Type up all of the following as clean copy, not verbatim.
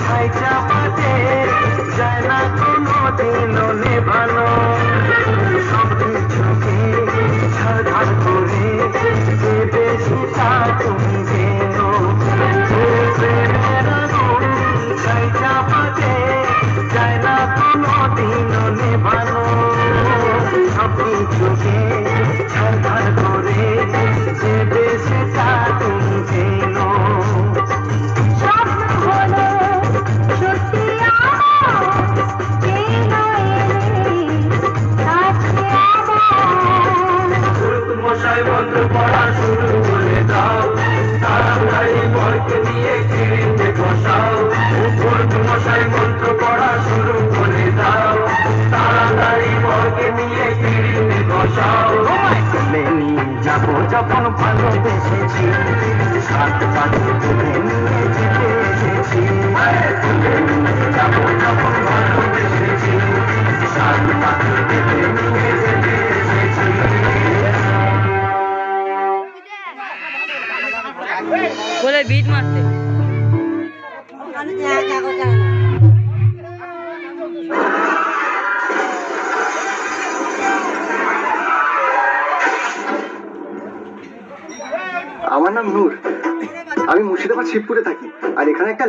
ছাই চাপাতে যায় না কোনো দিনও নেভানো সব কিছুকে ছাড় করে দেবে সেটা তুমি যেও প্রেমের আগুন ছাই চাপাতে যায় না কোনো দিনও নেভানো সব কিছুকে ছাড় করে দেবে সেটা তুমি যেও মন্ত্র পড়া শুরু করে দাও তাড়াতাড়ি বরকে নিয়ে কিরিতে বসাও মশাই মন্ত্র পড়া শুরু করে দাও তাড়াতাড়ি বরকে নিয়ে কিরিতে বসাও তুলে নিয়ে যাবো যখন ভালোবেসেছি সাত পাখি তুলে নিয়ে যেতে এসেছি তুলে নিয়ে যাবো যখন ভালোবেসেছি সাত পাখি তুলে নিয়ে যেতে এসেছি बोले बीट मारते আমার নাম নূর আমি মুর্শিদাবাদ শিবপুরে থাকি আর এখানে একটা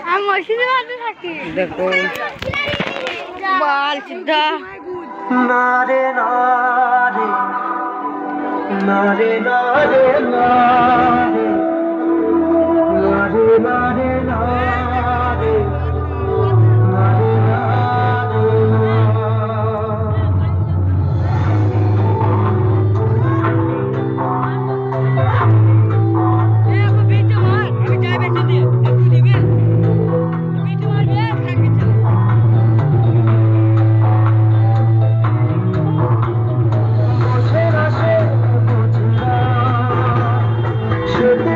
আমি মুর্শিদাবাদে থাকি देखो बाल सीधा নারে নারে নারে নারে নারে নারে নারে নারে should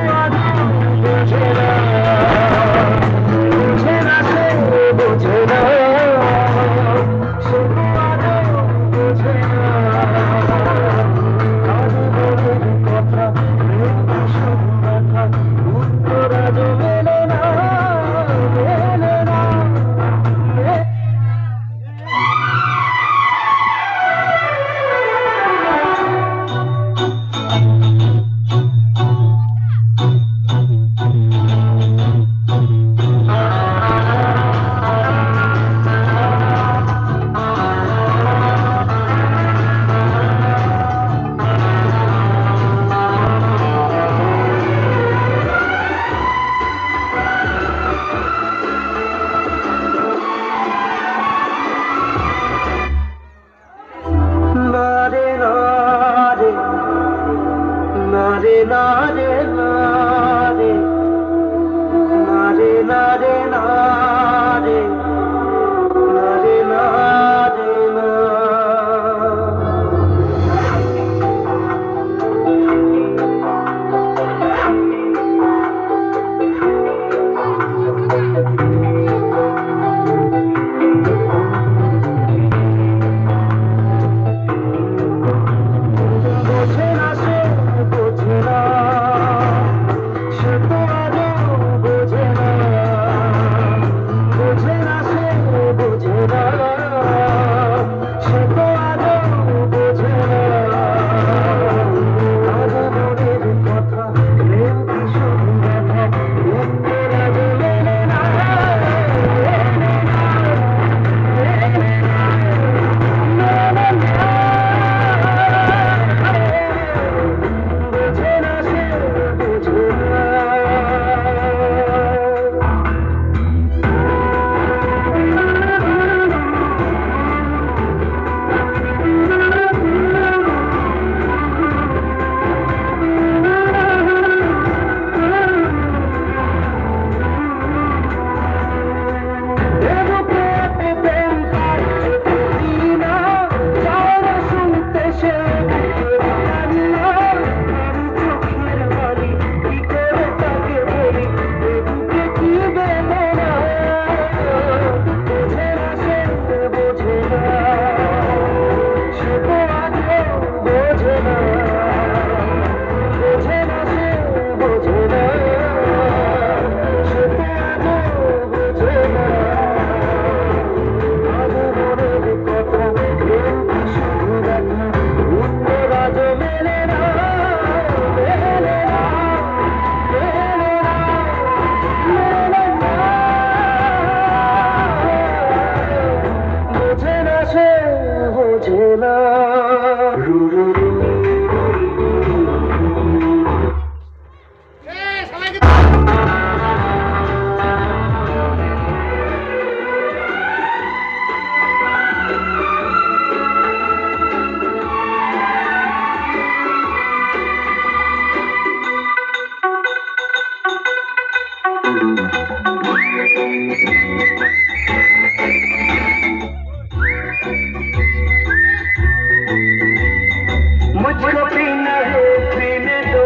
मुझको पीना है पीने दो,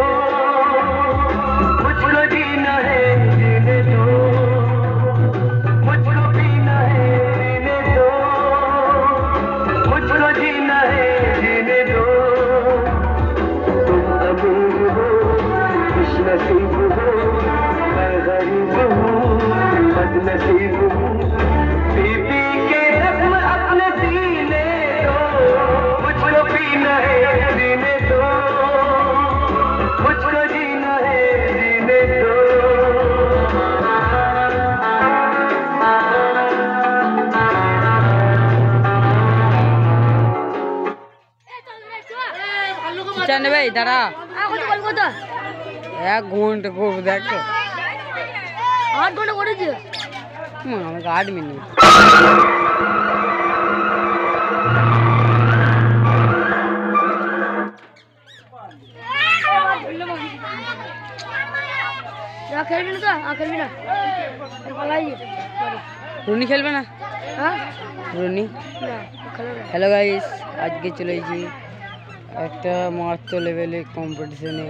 मुझको जीना है जीने दो, मुझको पीना है पीने दो, मुझको जीना है जीने दो। तुम अमीर हो खुशनसीब हो, मैं गरीब हूँ बदनसीब हूँ, पी पी के रस्म अपने सीने दो, मुझको पीना है जीने दो, मुझको जीना है जीने दो। জানে ভাই দাঁড়া 1 ঘন্টা করবো দেখ তো 8 ঘন্টা করেছে আমাকে 8 মিনিট খেলবি না তো খেলবি না রুনি খেলবে না হ্যাঁ রুনি হ্যালো গাইস আজকে চলে এসেছি একটা মার্চ লেভেলে কম্পিটিশনে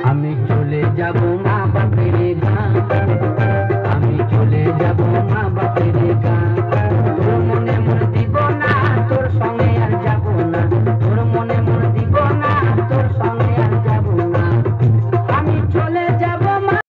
আমি চলে যাব মা